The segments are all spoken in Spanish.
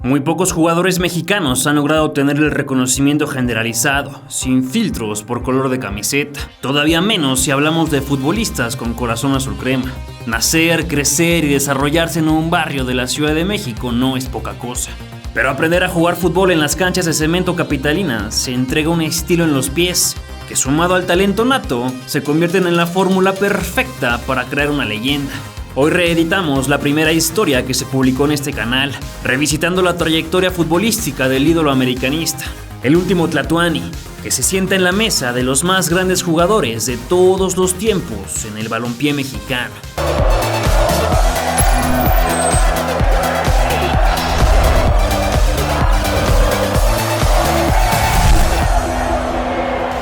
Muy pocos jugadores mexicanos han logrado tener el reconocimiento generalizado, sin filtros por color de camiseta. Todavía menos si hablamos de futbolistas con corazón azul crema. Nacer, crecer y desarrollarse en un barrio de la Ciudad de México no es poca cosa. Pero aprender a jugar fútbol en las canchas de cemento capitalina se entrega un estilo en los pies que, sumado al talento nato, se convierten en la fórmula perfecta para crear una leyenda. Hoy reeditamos la primera historia que se publicó en este canal, revisitando la trayectoria futbolística del ídolo americanista, el último Tlatoani, que se sienta en la mesa de los más grandes jugadores de todos los tiempos en el balompié mexicano.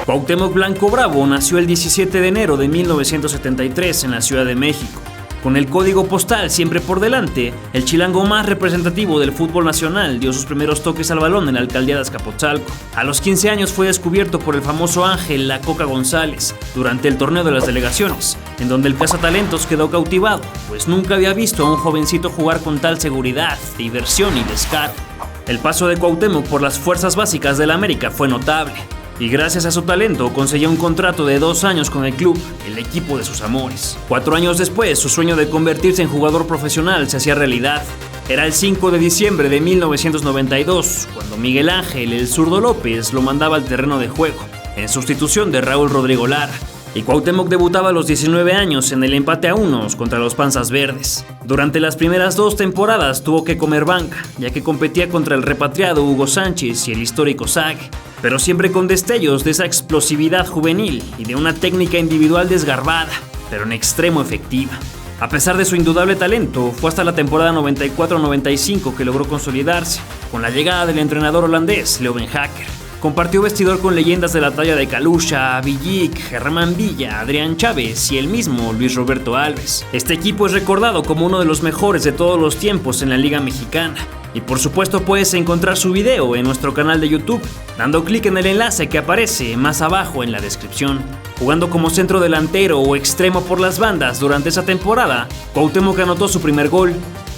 Cuauhtémoc Blanco Bravo nació el 17 de enero de 1973 en la Ciudad de México. Con el código postal siempre por delante, el chilango más representativo del fútbol nacional dio sus primeros toques al balón en la alcaldía de Azcapotzalco. A los 15 años fue descubierto por el famoso Ángel La Coca González durante el torneo de las delegaciones, en donde el cazatalentos quedó cautivado, pues nunca había visto a un jovencito jugar con tal seguridad, diversión y descaro. El paso de Cuauhtémoc por las fuerzas básicas del América fue notable, y gracias a su talento consiguió un contrato de 2 años con el club, el equipo de sus amores. 4 años después, su sueño de convertirse en jugador profesional se hacía realidad. Era el 5 de diciembre de 1992, cuando Miguel Ángel El Zurdo López lo mandaba al terreno de juego, en sustitución de Raúl Rodrigo Lara. Y Cuauhtémoc debutaba a los 19 años en el empate a 1 contra los Panzas Verdes. Durante las primeras 2 temporadas tuvo que comer banca, ya que competía contra el repatriado Hugo Sánchez y el histórico Sague, pero siempre con destellos de esa explosividad juvenil y de una técnica individual desgarbada, pero en extremo efectiva. A pesar de su indudable talento, fue hasta la temporada 94-95 que logró consolidarse, con la llegada del entrenador holandés Leo Ben Hacker. Compartió vestidor con leyendas de la talla de Kalusha, Villic, Germán Villa, Adrián Chávez y el mismo Luis Roberto Alves. Este equipo es recordado como uno de los mejores de todos los tiempos en la Liga Mexicana. Y por supuesto puedes encontrar su video en nuestro canal de YouTube, dando clic en el enlace que aparece más abajo en la descripción. Jugando como centro delantero o extremo por las bandas durante esa temporada, Cuauhtémoc anotó su primer gol.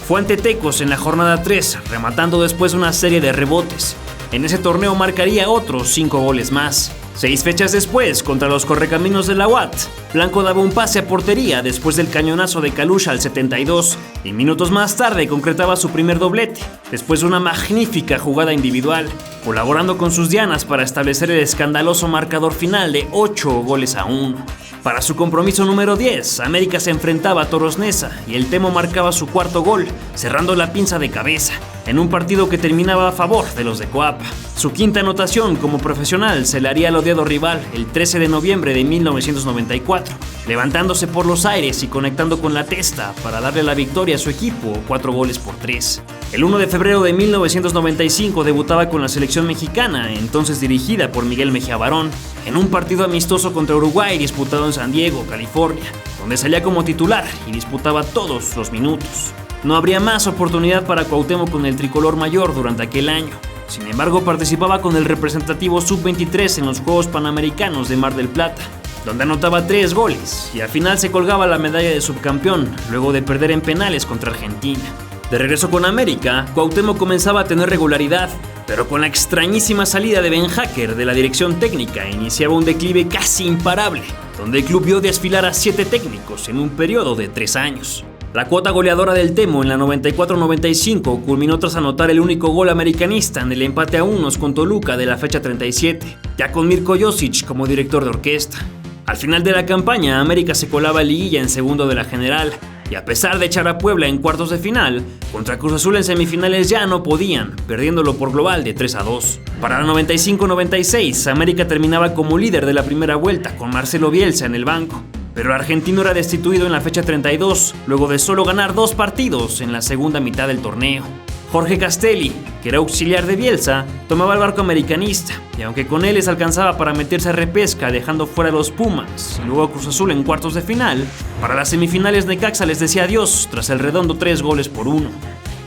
Fue ante Tecos en la jornada 3, rematando después una serie de rebotes. En ese torneo marcaría otros 5 goles más. 6 fechas después, contra los Correcaminos de la UAT, Blanco daba un pase a portería después del cañonazo de Kalusha al 72, y minutos más tarde concretaba su primer doblete, después de una magnífica jugada individual, colaborando con sus dianas para establecer el escandaloso marcador final de 8-1. Para su compromiso número 10, América se enfrentaba a Toros Neza y el Temo marcaba su cuarto gol, cerrando la pinza de cabeza, en un partido que terminaba a favor de los de Coapa. Su quinta anotación como profesional se le haría al odiado rival el 13 de noviembre de 1994, levantándose por los aires y conectando con la testa para darle la victoria a su equipo 4-3. El 1 de febrero de 1995 debutaba con la selección mexicana, entonces dirigida por Miguel Mejía Barón, en un partido amistoso contra Uruguay disputado en San Diego, California, donde salía como titular y disputaba todos los minutos. No habría más oportunidad para Cuauhtémoc con el tricolor mayor durante aquel año. Sin embargo, participaba con el representativo Sub-23 en los Juegos Panamericanos de Mar del Plata, donde anotaba 3 goles y al final se colgaba la medalla de subcampeón, luego de perder en penales contra Argentina. De regreso con América, Cuauhtémoc comenzaba a tener regularidad, pero con la extrañísima salida de Ben Hacker de la dirección técnica iniciaba un declive casi imparable, donde el club vio desfilar a 7 técnicos en un periodo de 3 años. La cuota goleadora del Temo en la 94-95 culminó tras anotar el único gol americanista en el empate a 1 con Toluca de la fecha 37, ya con Mirko Josic como director de orquesta. Al final de la campaña, América se colaba a liguilla en segundo de la general, y a pesar de echar a Puebla en cuartos de final, contra Cruz Azul en semifinales ya no podían, perdiéndolo por global de 3-2. Para la 95-96, América terminaba como líder de la primera vuelta con Marcelo Bielsa en el banco, pero el argentino era destituido en la fecha 32, luego de solo ganar 2 partidos en la segunda mitad del torneo. Jorge Castelli, que era auxiliar de Bielsa, tomaba el barco americanista, y aunque con él les alcanzaba para meterse a repesca dejando fuera a los Pumas y luego a Cruz Azul en cuartos de final, para las semifinales Necaxa les decía adiós tras el redondo 3-1.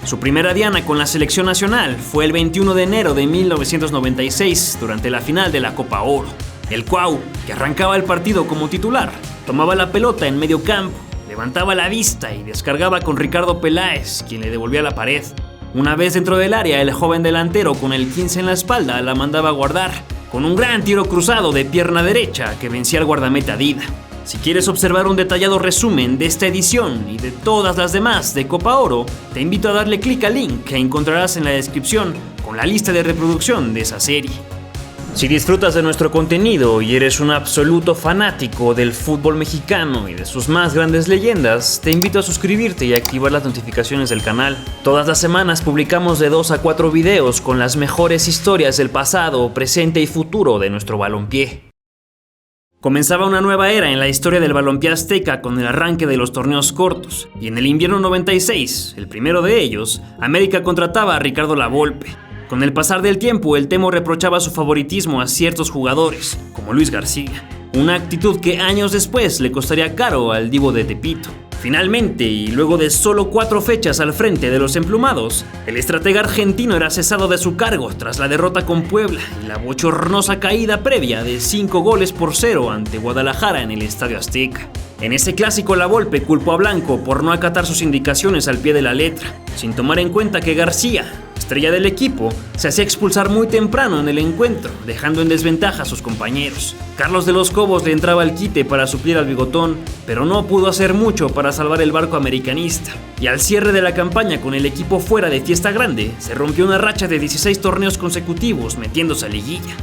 Su primera diana con la selección nacional fue el 21 de enero de 1996 durante la final de la Copa Oro. El Cuau, que arrancaba el partido como titular, tomaba la pelota en medio campo, levantaba la vista y descargaba con Ricardo Peláez, quien le devolvía la pared. Una vez dentro del área, el joven delantero con el 15 en la espalda la mandaba a guardar, con un gran tiro cruzado de pierna derecha que vencía al guardameta Dida. Si quieres observar un detallado resumen de esta edición y de todas las demás de Copa Oro, te invito a darle clic al link que encontrarás en la descripción con la lista de reproducción de esa serie. Si disfrutas de nuestro contenido y eres un absoluto fanático del fútbol mexicano y de sus más grandes leyendas, te invito a suscribirte y a activar las notificaciones del canal. Todas las semanas publicamos de 2 a 4 videos con las mejores historias del pasado, presente y futuro de nuestro balompié. Comenzaba una nueva era en la historia del balompié azteca con el arranque de los torneos cortos, y en el invierno 96, el primero de ellos, América contrataba a Ricardo Lavolpe. Con el pasar del tiempo, el Temo reprochaba su favoritismo a ciertos jugadores, como Luis García, una actitud que años después le costaría caro al Divo de Tepito. Finalmente, y luego de solo 4 fechas al frente de los emplumados, el estratega argentino era cesado de su cargo tras la derrota con Puebla y la bochornosa caída previa de 5-0 ante Guadalajara en el Estadio Azteca. En ese clásico, Lavolpe culpó a Blanco por no acatar sus indicaciones al pie de la letra, sin tomar en cuenta que García, estrella del equipo, se hacía expulsar muy temprano en el encuentro, dejando en desventaja a sus compañeros. Carlos de los Cobos le entraba al quite para suplir al Bigotón, pero no pudo hacer mucho para salvar el barco americanista. Y al cierre de la campaña con el equipo fuera de Fiesta Grande, se rompió una racha de 16 torneos consecutivos metiéndose a liguilla.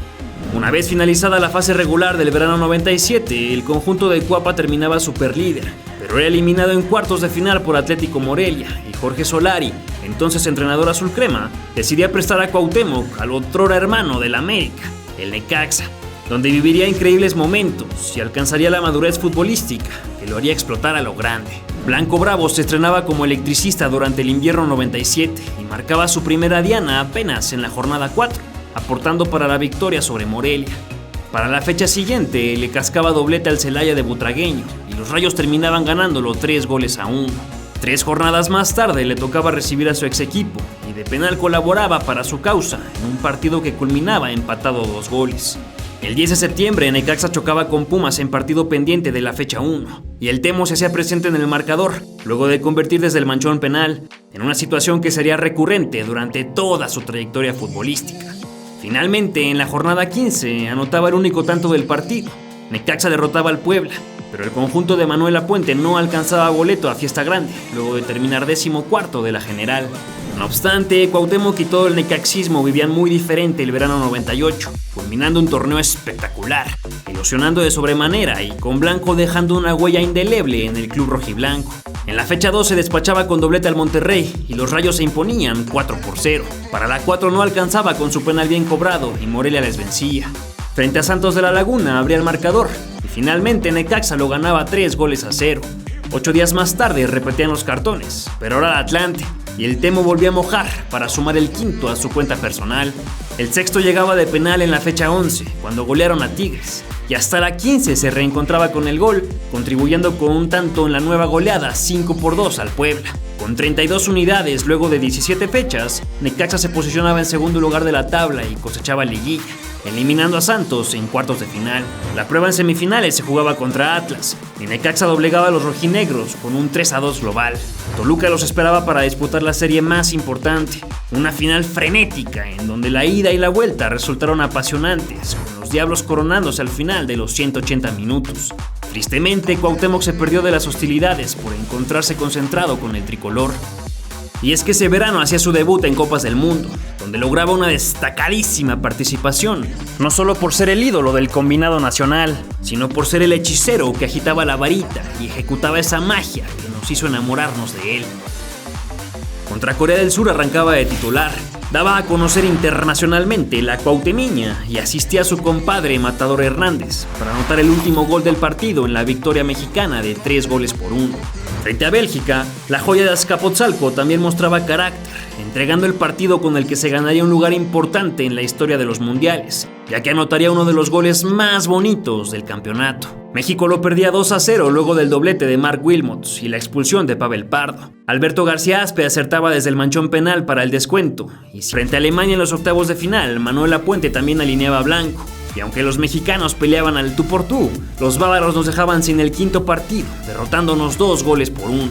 Una vez finalizada la fase regular del verano 97, el conjunto de Cuapa terminaba superlíder, pero era eliminado en cuartos de final por Atlético Morelia, y Jorge Solari, entonces entrenador azul crema, decidía prestar a Cuauhtémoc al otrora hermano del América, el Necaxa, donde viviría increíbles momentos y alcanzaría la madurez futbolística que lo haría explotar a lo grande. Blanco Bravo se estrenaba como electricista durante el invierno 97 y marcaba su primera diana apenas en la jornada 4, aportando para la victoria sobre Morelia. Para la fecha siguiente le cascaba doblete al Celaya de Butragueño y los Rayos terminaban ganándolo 3-1. 3 jornadas más tarde le tocaba recibir a su ex equipo y de penal colaboraba para su causa en un partido que culminaba empatado 2 goles. El 10 de septiembre Necaxa chocaba con Pumas en partido pendiente de la fecha 1 y el Temo se hacía presente en el marcador luego de convertir desde el manchón penal en una situación que sería recurrente durante toda su trayectoria futbolística. Finalmente, en la jornada 15, anotaba el único tanto del partido. Necaxa derrotaba al Puebla, pero el conjunto de Manuel Lapuente no alcanzaba boleto a Fiesta Grande, luego de terminar 14º de la general. No obstante, Cuauhtémoc y todo el necaxismo vivían muy diferente el verano 98, culminando un torneo espectacular, ilusionando de sobremanera y con Blanco dejando una huella indeleble en el club rojiblanco. En la fecha 2 se despachaba con doblete al Monterrey y los Rayos se imponían 4-0. Para la 4 no alcanzaba con su penal bien cobrado y Morelia les vencía. Frente a Santos de la Laguna abría el marcador y finalmente Necaxa lo ganaba 3-0. 8 días más tarde repetían los cartones, pero ahora el Atlante, y el Temo volvió a mojar para sumar el 5º a su cuenta personal. El 6º llegaba de penal en la fecha 11, cuando golearon a Tigres, y hasta la 15 se reencontraba con el gol, contribuyendo con un tanto en la nueva goleada 5-2 al Puebla. Con 32 unidades luego de 17 fechas, Necaxa se posicionaba en segundo lugar de la tabla y cosechaba liguilla, eliminando a Santos en cuartos de final. La prueba en semifinales se jugaba contra Atlas, y Necaxa doblegaba a los rojinegros con un 3-2 global. Toluca los esperaba para disputar la serie más importante, una final frenética en donde la ida y la vuelta resultaron apasionantes, con los Diablos coronándose al final de los 180 minutos. Tristemente, Cuauhtémoc se perdió de las hostilidades por encontrarse concentrado con el tricolor. Y es que ese verano hacía su debut en Copas del Mundo, donde lograba una destacadísima participación, no solo por ser el ídolo del combinado nacional, sino por ser el hechicero que agitaba la varita y ejecutaba esa magia que nos hizo enamorarnos de él. Contra Corea del Sur arrancaba de titular, daba a conocer internacionalmente la cuauhtemiña y asistía a su compadre Matador Hernández para anotar el último gol del partido en la victoria mexicana de 3-1. Frente a Bélgica, la joya de Azcapotzalco también mostraba carácter, entregando el partido con el que se ganaría un lugar importante en la historia de los mundiales, ya que anotaría uno de los goles más bonitos del campeonato. México lo perdía 2-0 luego del doblete de Mark Wilmots y la expulsión de Pavel Pardo. Alberto García Aspe acertaba desde el manchón penal para el descuento, y frente a Alemania en los octavos de final, Manuel Lapuente también alineaba a Blanco. Y aunque los mexicanos peleaban al tú por tú, los bávaros nos dejaban sin el quinto partido, derrotándonos 2-1.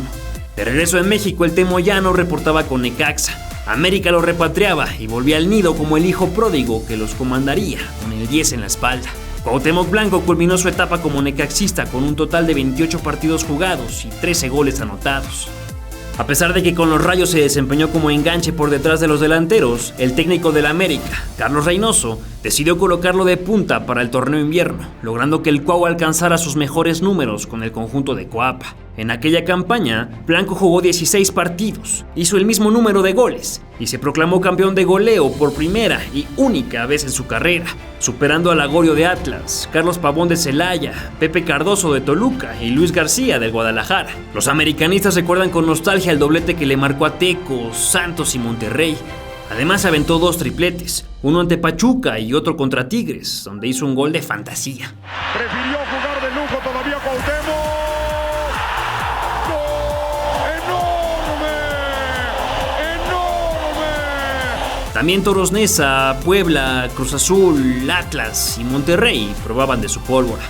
De regreso en México, el Temo ya no reportaba con Necaxa. América lo repatriaba y volvía al nido como el hijo pródigo que los comandaría con el 10 en la espalda. Cuauhtémoc Blanco culminó su etapa como necaxista con un total de 28 partidos jugados y 13 goles anotados. A pesar de que con los Rayos se desempeñó como enganche por detrás de los delanteros, el técnico del América, Carlos Reynoso, decidió colocarlo de punta para el torneo invierno, logrando que el Cuau alcanzara sus mejores números con el conjunto de Coapa. En aquella campaña, Blanco jugó 16 partidos, hizo el mismo número de goles y se proclamó campeón de goleo por primera y única vez en su carrera, superando a Lagorio de Atlas, Carlos Pavón de Celaya, Pepe Cardoso de Toluca y Luis García del Guadalajara. Los americanistas recuerdan con nostalgia el doblete que le marcó a Tecos, Santos y Monterrey. Además aventó 2 tripletes, uno ante Pachuca y otro contra Tigres, donde hizo un gol de fantasía. Prefirió jugar de lujo todavía Cuauhtémoc. También Toros Neza, Puebla, Cruz Azul, Atlas y Monterrey probaban de su pólvora.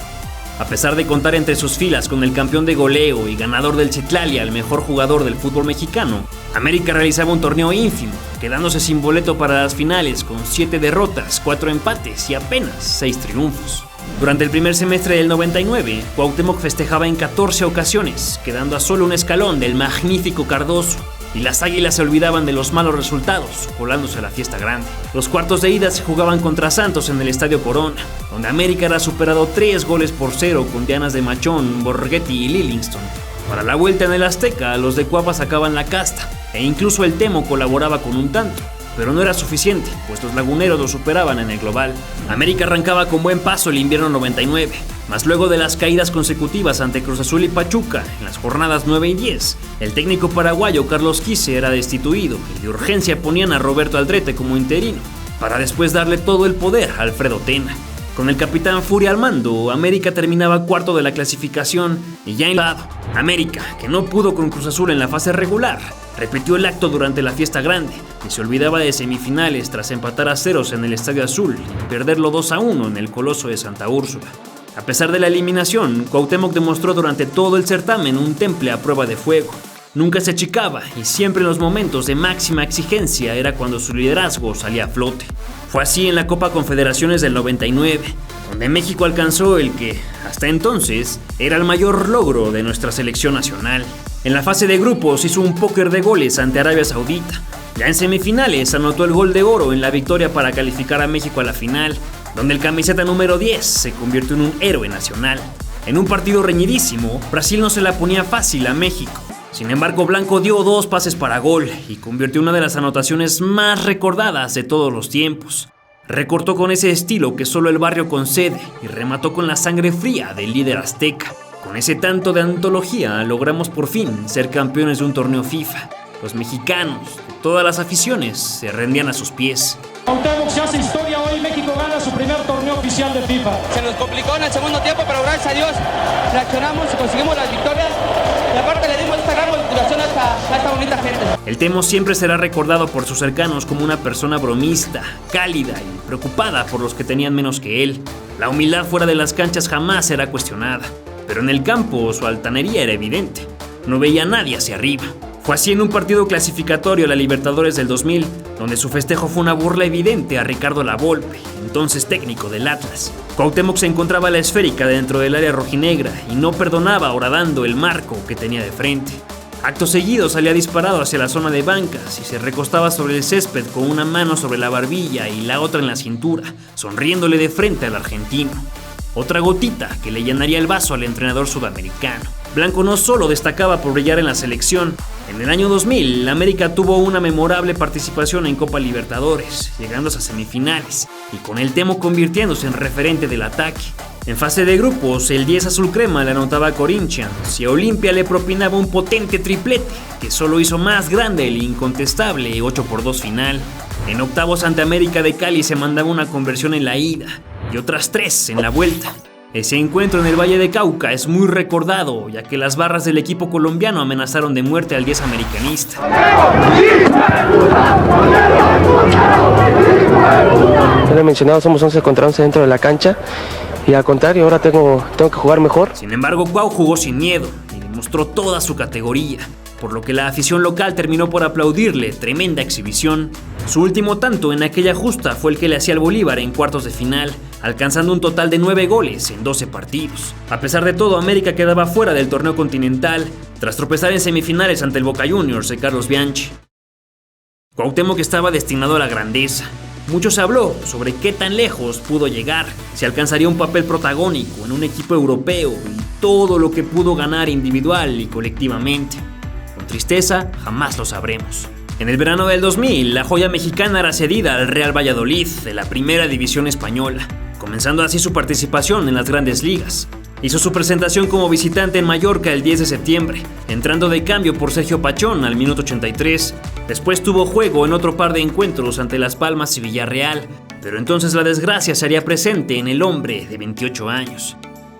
A pesar de contar entre sus filas con el campeón de goleo y ganador del Citlalia, el mejor jugador del fútbol mexicano, América realizaba un torneo ínfimo, quedándose sin boleto para las finales con 7 derrotas, 4 empates y apenas 6 triunfos. Durante el primer semestre del 99, Cuauhtémoc festejaba en 14 ocasiones, quedando a solo un escalón del magnífico Cardoso, y las Águilas se olvidaban de los malos resultados, colándose a la fiesta grande. Los cuartos de ida se jugaban contra Santos en el Estadio Corona, donde América era superado 3-0 con dianas de Machón, Borghetti y Livingston. Para la vuelta en el Azteca, los de Cuapa sacaban la casta, e incluso el Temo colaboraba con un tanto. Pero no era suficiente, pues los laguneros lo superaban en el global. América arrancaba con buen paso el invierno 99, mas luego de las caídas consecutivas ante Cruz Azul y Pachuca en las jornadas 9 y 10, el técnico paraguayo Carlos Quise era destituido y de urgencia ponían a Roberto Aldrete como interino, para después darle todo el poder a Alfredo Tena. Con el capitán Furia al mando, América terminaba cuarto de la clasificación y ya en lado. América, que no pudo con Cruz Azul en la fase regular, repitió el acto durante la fiesta grande y se olvidaba de semifinales tras empatar a ceros en el Estadio Azul y perderlo 2-1 en el Coloso de Santa Úrsula. A pesar de la eliminación, Cuauhtémoc demostró durante todo el certamen un temple a prueba de fuego. Nunca se achicaba y siempre en los momentos de máxima exigencia era cuando su liderazgo salía a flote. Fue así en la Copa Confederaciones del 99, donde México alcanzó el que, hasta entonces, era el mayor logro de nuestra selección nacional. En la fase de grupos hizo un póker de goles ante Arabia Saudita. Ya en semifinales anotó el gol de oro en la victoria para calificar a México a la final, donde el camiseta número 10 se convirtió en un héroe nacional. En un partido reñidísimo, Brasil no se la ponía fácil a México. Sin embargo, Blanco dio 2 pases para gol y convirtió una de las anotaciones más recordadas de todos los tiempos. Recortó con ese estilo que solo el barrio concede y remató con la sangre fría del líder azteca. Con ese tanto de antología logramos por fin ser campeones de un torneo FIFA. Los mexicanos de todas las aficiones se rendían a sus pies. Cuauhtémoc se hace historia hoy, México gana su primer torneo oficial de FIFA. Se nos complicó en el segundo tiempo, pero gracias a Dios reaccionamos y conseguimos las victorias. Y aparte le dimos esta gran motivación a esta bonita gente. El Temo siempre será recordado por sus cercanos como una persona bromista, cálida y preocupada por los que tenían menos que él. La humildad fuera de las canchas jamás será cuestionada, pero en el campo su altanería era evidente. No veía a nadie hacia arriba. Fue así en un partido clasificatorio a la Libertadores del 2000, donde su festejo fue una burla evidente a Ricardo Lavolpe, entonces técnico del Atlas. Cuauhtémoc se encontraba a la esférica dentro del área rojinegra y no perdonaba horadando el marco que tenía de frente. Acto seguido salía disparado hacia la zona de bancas y se recostaba sobre el césped con una mano sobre la barbilla y la otra en la cintura, sonriéndole de frente al argentino. Otra gotita que le llenaría el vaso al entrenador sudamericano. Blanco no solo destacaba por brillar en la selección. En el año 2000, América tuvo una memorable participación en Copa Libertadores, llegando a semifinales, y con el Temo convirtiéndose en referente del ataque. En fase de grupos, el 10 azul crema le anotaba a Corinthians y a Olimpia le propinaba un potente triplete, que solo hizo más grande el incontestable 8-2 final. En octavos ante América de Cali se mandaba una conversión en la ida, y otras 3 en la vuelta. Ese encuentro en el Valle de Cauca es muy recordado, ya que las barras del equipo colombiano amenazaron de muerte al 10 americanista. Ya lo he mencionado, somos 11 contra 11 dentro de la cancha y al contrario, ahora tengo que jugar mejor. Sin embargo, Cuau jugó sin miedo y demostró toda su categoría. por lo que la afición local terminó por aplaudirle tremenda exhibición. Su último tanto en aquella justa fue el que le hacía al Bolívar en cuartos de final, alcanzando un total de 9 goles en 12 partidos. A pesar de todo, América quedaba fuera del torneo continental, tras tropezar en semifinales ante el Boca Juniors de Carlos Bianchi. Cuauhtémoc estaba destinado a la grandeza. Mucho se habló sobre qué tan lejos pudo llegar, si alcanzaría un papel protagónico en un equipo europeo y todo lo que pudo ganar individual y colectivamente. Con tristeza, jamás lo sabremos. En el verano del 2000, la joya mexicana era cedida al Real Valladolid de la Primera División Española, comenzando así su participación en las grandes ligas. Hizo su presentación como visitante en Mallorca el 10 de septiembre, entrando de cambio por Sergio Pachón al minuto 83. Después tuvo juego en otro par de encuentros ante Las Palmas y Villarreal, pero entonces la desgracia se haría presente en el hombre de 28 años.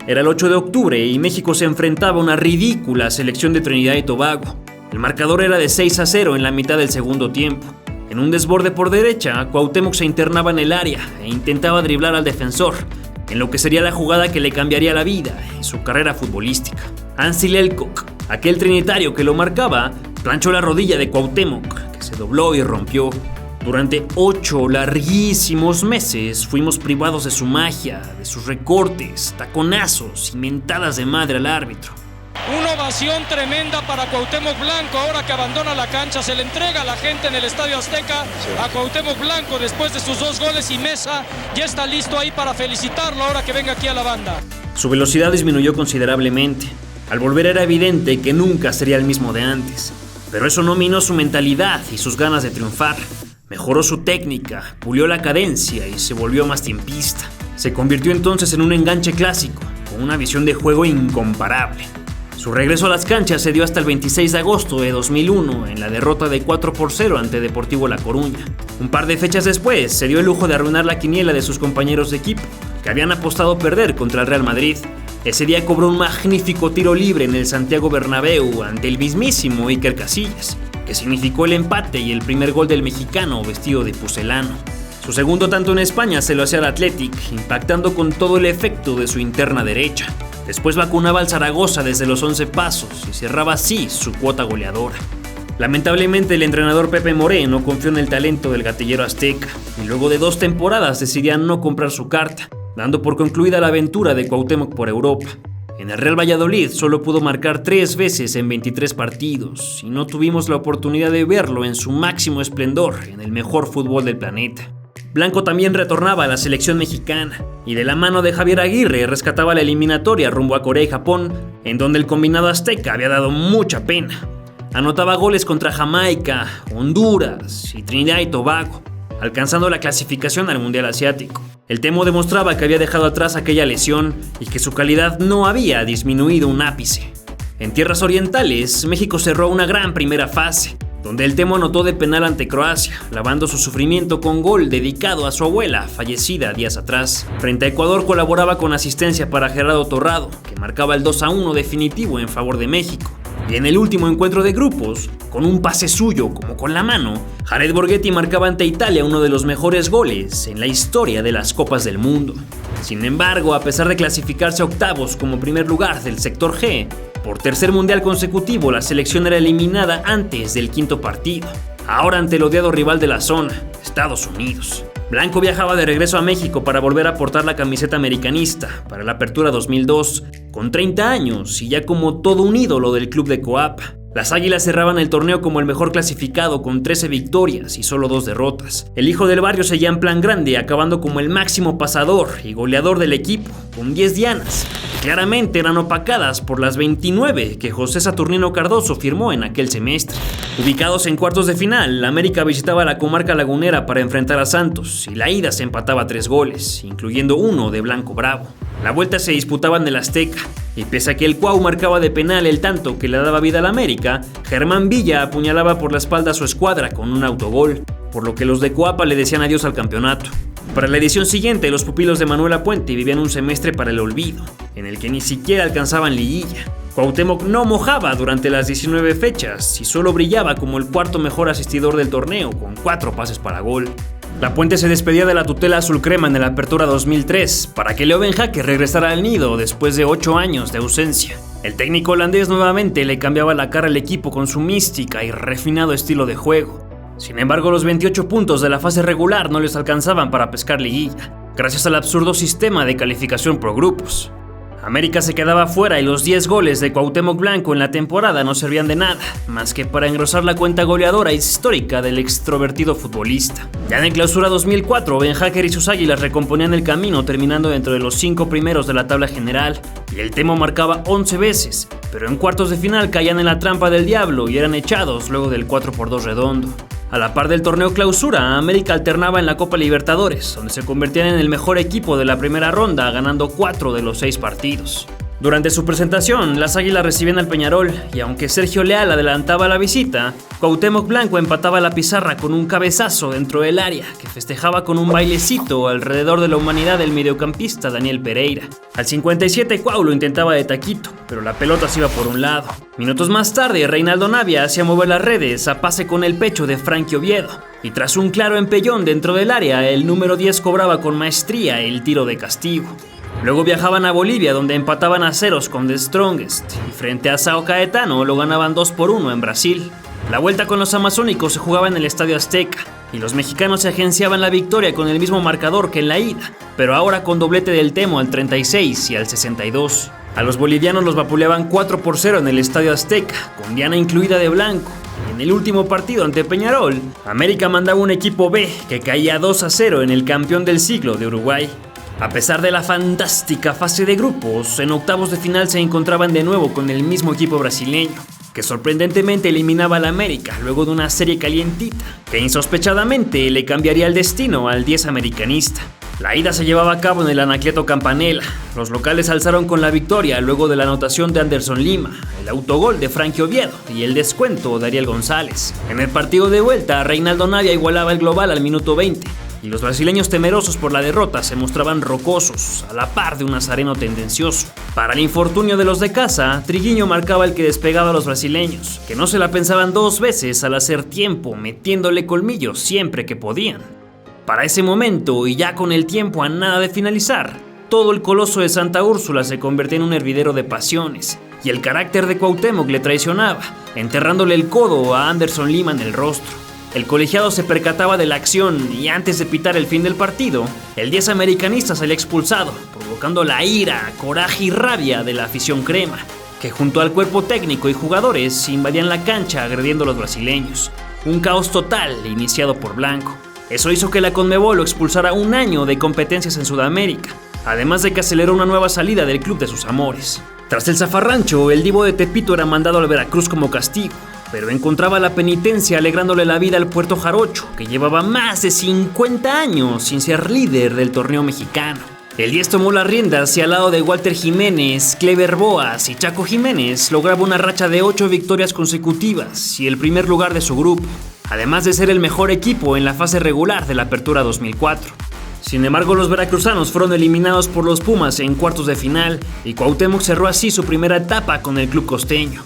Era el 8 de octubre y México se enfrentaba a una ridícula selección de Trinidad y Tobago. El marcador era de 6-0 en la mitad del segundo tiempo. En un desborde por derecha, Cuauhtémoc se internaba en el área e intentaba driblar al defensor, en lo que sería la jugada que le cambiaría la vida y su carrera futbolística. Ansel Elcock, aquel trinitario que lo marcaba, planchó la rodilla de Cuauhtémoc, que se dobló y rompió. Durante 8 larguísimos meses fuimos privados de su magia, de sus recortes, taconazos y mentadas de madre al árbitro. Una ovación tremenda para Cuauhtémoc Blanco, ahora que abandona la cancha, se le entrega a la gente en el Estadio Azteca a Cuauhtémoc Blanco después de sus 2 goles y Mesa ya está listo ahí para felicitarlo ahora que venga aquí a la banda. Su velocidad disminuyó considerablemente. Al volver era evidente que nunca sería el mismo de antes, pero eso no minó su mentalidad y sus ganas de triunfar. Mejoró su técnica, pulió la cadencia y se volvió más tiempista. Se convirtió entonces en un enganche clásico, con una visión de juego incomparable. Su regreso a las canchas se dio hasta el 26 de agosto de 2001 en la derrota de 4-0 ante Deportivo La Coruña. Un par de fechas después se dio el lujo de arruinar la quiniela de sus compañeros de equipo, que habían apostado perder contra el Real Madrid. Ese día cobró un magnífico tiro libre en el Santiago Bernabéu ante el mismísimo Iker Casillas, que significó el empate y el primer gol del mexicano vestido de pucelano. Su segundo tanto en España se lo hacía al Athletic, impactando con todo el efecto de su interna derecha. Después vacunaba al Zaragoza desde los 11 pasos y cerraba así su cuota goleadora. Lamentablemente el entrenador Pepe Moreno confió en el talento del gatillero azteca y luego de 2 temporadas decidía no comprar su carta, dando por concluida la aventura de Cuauhtémoc por Europa. En el Real Valladolid solo pudo marcar 3 veces en 23 partidos y no tuvimos la oportunidad de verlo en su máximo esplendor en el mejor fútbol del planeta. Blanco también retornaba a la selección mexicana y de la mano de Javier Aguirre rescataba la eliminatoria rumbo a Corea y Japón, en donde el combinado azteca había dado mucha pena. Anotaba goles contra Jamaica, Honduras y Trinidad y Tobago, alcanzando la clasificación al Mundial Asiático. El Temo demostraba que había dejado atrás aquella lesión y que su calidad no había disminuido un ápice. En tierras orientales, México cerró una gran primera fase, donde el Temo anotó de penal ante Croacia, lavando su sufrimiento con gol dedicado a su abuela, fallecida días atrás. Frente a Ecuador colaboraba con asistencia para Gerardo Torrado, que marcaba el 2-1 definitivo en favor de México. Y en el último encuentro de grupos, con un pase suyo como con la mano, Jared Borghetti marcaba ante Italia uno de los mejores goles en la historia de las Copas del Mundo. Sin embargo, a pesar de clasificarse a octavos como primer lugar del sector G, por tercer mundial consecutivo la selección era eliminada antes del 5º partido, ahora ante el odiado rival de la zona, Estados Unidos. Blanco viajaba de regreso a México para volver a portar la camiseta americanista para la Apertura 2002, con 30 años y ya como todo un ídolo del club de Coapa. Las Águilas cerraban el torneo como el mejor clasificado con 13 victorias y solo 2 derrotas. El hijo del barrio seguía en plan grande, acabando como el máximo pasador y goleador del equipo, con 10 dianas. Claramente eran opacadas por las 29 que José Saturnino Cardoso firmó en aquel semestre. Ubicados en cuartos de final, América visitaba la comarca lagunera para enfrentar a Santos y la ida se empataba a 3 goles, incluyendo uno de Blanco Bravo. La vuelta se disputaba en el Azteca, y pese a que el Cuau marcaba de penal el tanto que le daba vida al América, Germán Villa apuñalaba por la espalda a su escuadra con un autogol, por lo que los de Coapa le decían adiós al campeonato. Para la edición siguiente, los pupilos de Manuel Puente vivían un semestre para el olvido, en el que ni siquiera alcanzaban liguilla. Cuauhtémoc no mojaba durante las 19 fechas y solo brillaba como el 4º mejor asistidor del torneo, con 4 pases para gol. Lapuente se despedía de la tutela azul crema en la Apertura 2003 para que Leo Ben Jaque regresara al nido después de 8 años de ausencia. El técnico holandés nuevamente le cambiaba la cara al equipo con su mística y refinado estilo de juego. Sin embargo, los 28 puntos de la fase regular no les alcanzaban para pescar liguilla, gracias al absurdo sistema de calificación por grupos. América se quedaba fuera y los 10 goles de Cuauhtémoc Blanco en la temporada no servían de nada, más que para engrosar la cuenta goleadora histórica del extrovertido futbolista. Ya en el Clausura 2004, Ben Hacker y sus Águilas recomponían el camino, terminando dentro de los 5 primeros de la tabla general, y el Temo marcaba 11 veces, pero en cuartos de final caían en la trampa del diablo y eran echados luego del 4-2 redondo. A la par del torneo Clausura, América alternaba en la Copa Libertadores, donde se convertían en el mejor equipo de la primera ronda, ganando 4 de los 6 partidos. Durante su presentación, las Águilas recibían al Peñarol, y aunque Sergio Leal adelantaba la visita, Cuauhtémoc Blanco empataba la pizarra con un cabezazo dentro del área, que festejaba con un bailecito alrededor de la humanidad del mediocampista Daniel Pereira. Al 57, Cuau lo intentaba de taquito, pero la pelota se iba por un lado. Minutos más tarde, Reinaldo Navia hacía mover las redes a pase con el pecho de Frankie Oviedo, y tras un claro empellón dentro del área, el número 10 cobraba con maestría el tiro de castigo. Luego viajaban a Bolivia, donde empataban a ceros con The Strongest, y frente a Sao Caetano lo ganaban 2-1 en Brasil. La vuelta con los amazónicos se jugaba en el Estadio Azteca, y los mexicanos se agenciaban la victoria con el mismo marcador que en la ida, pero ahora con doblete del Temo al 36 y al 62. A los bolivianos los vapuleaban 4-0 en el Estadio Azteca, con diana incluida de blanco. Y en el último partido ante Peñarol, América mandaba un equipo B que caía 2-0 en el campeón del siglo de Uruguay. A pesar de la fantástica fase de grupos, en octavos de final se encontraban de nuevo con el mismo equipo brasileño, que sorprendentemente eliminaba al América luego de una serie calientita, que insospechadamente le cambiaría el destino al 10 americanista. La ida se llevaba a cabo en el Anacleto Campanella. Los locales alzaron con la victoria luego de la anotación de Anderson Lima, el autogol de Frankie Oviedo y el descuento de Ariel González. En el partido de vuelta, Reinaldo Navia igualaba el global al minuto 20. Y los brasileños, temerosos por la derrota, se mostraban rocosos, a la par de un nazareno tendencioso. Para el infortunio de los de casa, Triguinho marcaba el que despegaba a los brasileños, que no se la pensaban 2 veces al hacer tiempo, metiéndole colmillos siempre que podían. Para ese momento, y ya con el tiempo a nada de finalizar, todo el coloso de Santa Úrsula se convertía en un hervidero de pasiones, y el carácter de Cuauhtémoc le traicionaba, enterrándole el codo a Anderson Lima en el rostro. El colegiado se percataba de la acción y antes de pitar el fin del partido, el 10 americanista salía expulsado, provocando la ira, coraje y rabia de la afición crema, que junto al cuerpo técnico y jugadores invadían la cancha agrediendo a los brasileños. Un caos total iniciado por Blanco. Eso hizo que la Conmebol lo expulsara 1 año de competencias en Sudamérica, además de que aceleró una nueva salida del club de sus amores. Tras el zafarrancho, el Divo de Tepito era mandado al Veracruz como castigo, pero encontraba la penitencia alegrándole la vida al Puerto Jarocho, que llevaba más de 50 años sin ser líder del torneo mexicano. El 10 tomó las riendas y al lado de Walter Jiménez, Clever Boas y Chaco Jiménez lograba una racha de 8 victorias consecutivas y el primer lugar de su grupo, además de ser el mejor equipo en la fase regular de la Apertura 2004. Sin embargo, los veracruzanos fueron eliminados por los Pumas en cuartos de final y Cuauhtémoc cerró así su primera etapa con el club costeño.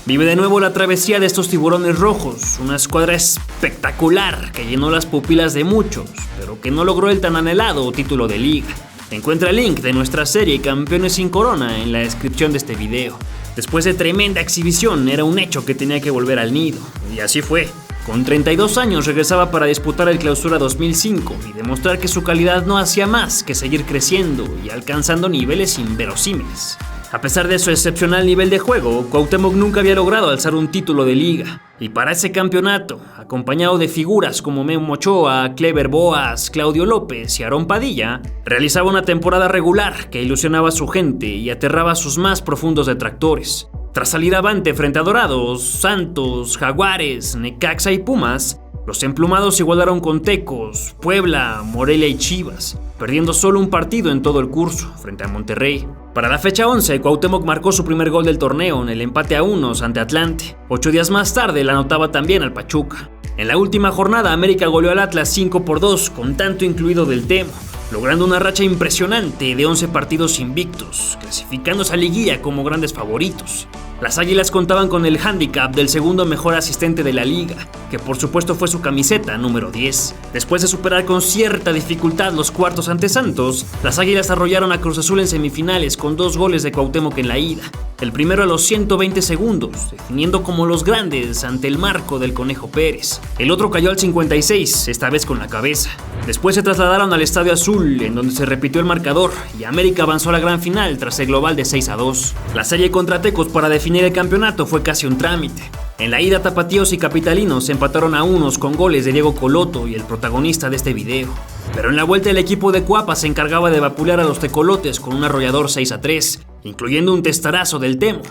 Vive de nuevo la travesía de estos tiburones rojos, una escuadra espectacular que llenó las pupilas de muchos, pero que no logró el tan anhelado título de liga. Encuentra el link de nuestra serie Campeones sin Corona en la descripción de este video. Después de tremenda exhibición, era un hecho que tenía que volver al nido, y así fue. Con 32 años regresaba para disputar el Clausura 2005 y demostrar que su calidad no hacía más que seguir creciendo y alcanzando niveles inverosímiles. A pesar de su excepcional nivel de juego, Cuauhtémoc nunca había logrado alzar un título de liga. Y para ese campeonato, acompañado de figuras como Memo Ochoa, Clever Boas, Claudio López y Aarón Padilla, realizaba una temporada regular que ilusionaba a su gente y aterraba a sus más profundos detractores. Tras salir avante frente a Dorados, Santos, Jaguares, Necaxa y Pumas, los emplumados igualaron con Tecos, Puebla, Morelia y Chivas, perdiendo solo un partido en todo el curso, frente a Monterrey. Para la fecha 11, Cuauhtémoc marcó su primer gol del torneo en el empate a 1 ante Atlante. 8 días más tarde la anotaba también al Pachuca. En la última jornada, América goleó al Atlas 5-2 con tanto incluido del Temo, logrando una racha impresionante de 11 partidos invictos, clasificándose a liguilla como grandes favoritos. Las Águilas contaban con el hándicap del segundo mejor asistente de la liga, que por supuesto fue su camiseta número 10. Después de superar con cierta dificultad los cuartos ante Santos, las Águilas arrollaron a Cruz Azul en semifinales con 2 goles de Cuauhtémoc en la ida. El primero a los 120 segundos, definiendo como los grandes ante el marco del Conejo Pérez. El otro cayó al 56, esta vez con la cabeza. Después se trasladaron al Estadio Azul, en donde se repitió el marcador, y América avanzó a la gran final tras el global de 6-2. La serie contra Tecos para definir el campeonato fue casi un trámite. En la ida, tapatíos y capitalinos empataron a unos con goles de Diego Coloto y el protagonista de este video. Pero en la vuelta el equipo de Cuapa se encargaba de vapulear a los tecolotes con un arrollador 6-3, incluyendo un testarazo del Temo.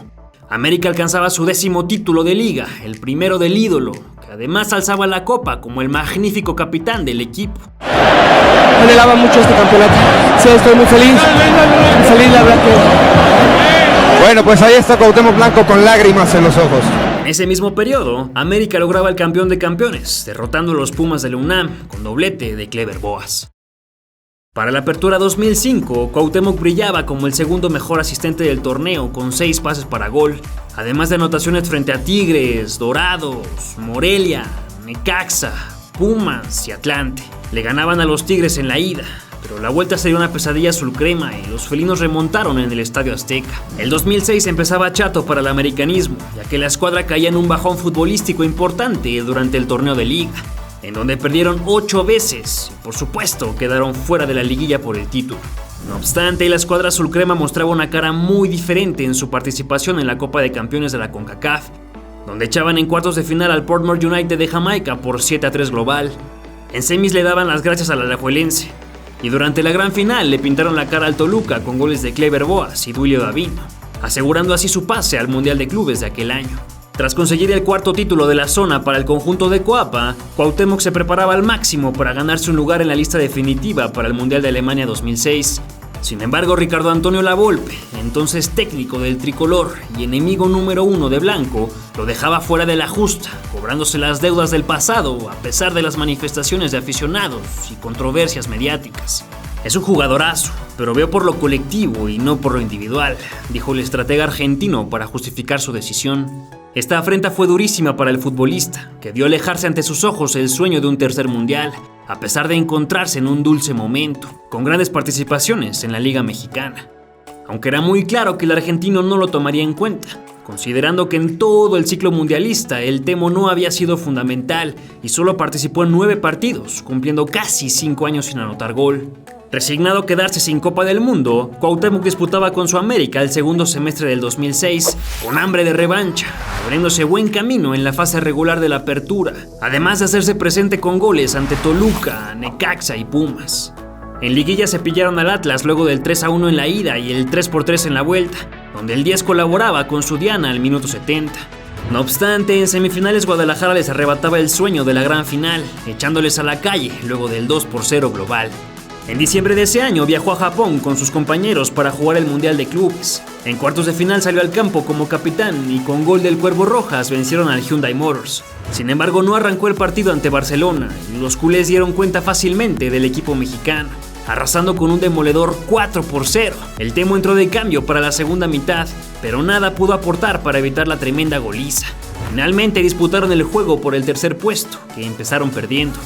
América alcanzaba su 10º título de liga, el primero del ídolo, que además alzaba la copa como el magnífico capitán del equipo. Anhelaba mucho este campeonato. Sí, estoy muy feliz, la verdad que... Bueno, pues ahí está Cuauhtémoc Blanco con lágrimas en los ojos. En ese mismo periodo, América lograba el campeón de campeones, derrotando a los Pumas de la UNAM con doblete de Clever Boas. Para la apertura 2005, Cuauhtémoc brillaba como el segundo mejor asistente del torneo con 6 pases para gol, además de anotaciones frente a Tigres, Dorados, Morelia, Necaxa, Pumas y Atlante. Le ganaban a los Tigres en la ida, pero la vuelta sería una pesadilla azul crema y los felinos remontaron en el Estadio Azteca. El 2006 empezaba chato para el americanismo, ya que la escuadra caía en un bajón futbolístico importante durante el torneo de liga, en donde perdieron 8 veces y por supuesto quedaron fuera de la liguilla por el título. No obstante, la escuadra azul crema mostraba una cara muy diferente en su participación en la Copa de Campeones de la CONCACAF, donde echaban en cuartos de final al Portmore United de Jamaica por 7-3 global. En semis le daban las gracias al alajuelense, y durante la gran final le pintaron la cara al Toluca con goles de Clever Boas y Duilio Davino, asegurando así su pase al Mundial de Clubes de aquel año. Tras conseguir el 4º título de la zona para el conjunto de Coapa, Cuauhtémoc se preparaba al máximo para ganarse un lugar en la lista definitiva para el Mundial de Alemania 2006. Sin embargo, Ricardo Antonio Lavolpe, entonces técnico del tricolor y enemigo número 1 de Blanco, lo dejaba fuera de la justa, cobrándose las deudas del pasado a pesar de las manifestaciones de aficionados y controversias mediáticas. Es un jugadorazo, pero veo por lo colectivo y no por lo individual, dijo el estratega argentino para justificar su decisión. Esta afrenta fue durísima para el futbolista, que vio alejarse ante sus ojos el sueño de un tercer mundial, a pesar de encontrarse en un dulce momento, con grandes participaciones en la Liga Mexicana. Aunque era muy claro que el argentino no lo tomaría en cuenta, considerando que en todo el ciclo mundialista el Temo no había sido fundamental y solo participó en 9 partidos, cumpliendo casi 5 años sin anotar gol. Resignado a quedarse sin Copa del Mundo, Cuauhtémoc disputaba con su América el segundo semestre del 2006, con hambre de revancha, abriéndose buen camino en la fase regular de la apertura, además de hacerse presente con goles ante Toluca, Necaxa y Pumas. En liguilla se pillaron al Atlas luego del 3-1 en la ida y el 3-3 en la vuelta, donde el 10 colaboraba con su diana al minuto 70. No obstante, en semifinales Guadalajara les arrebataba el sueño de la gran final, echándoles a la calle luego del 2-0 global. En diciembre de ese año viajó a Japón con sus compañeros para jugar el Mundial de Clubes. En cuartos de final salió al campo como capitán y con gol del Cuervo Rojas vencieron al Hyundai Motors. Sin embargo, no arrancó el partido ante Barcelona y los culés dieron cuenta fácilmente del equipo mexicano, arrasando con un demoledor 4-0. El Temo entró de cambio para la segunda mitad, pero nada pudo aportar para evitar la tremenda goliza. Finalmente disputaron el juego por el tercer puesto, que empezaron perdiendo.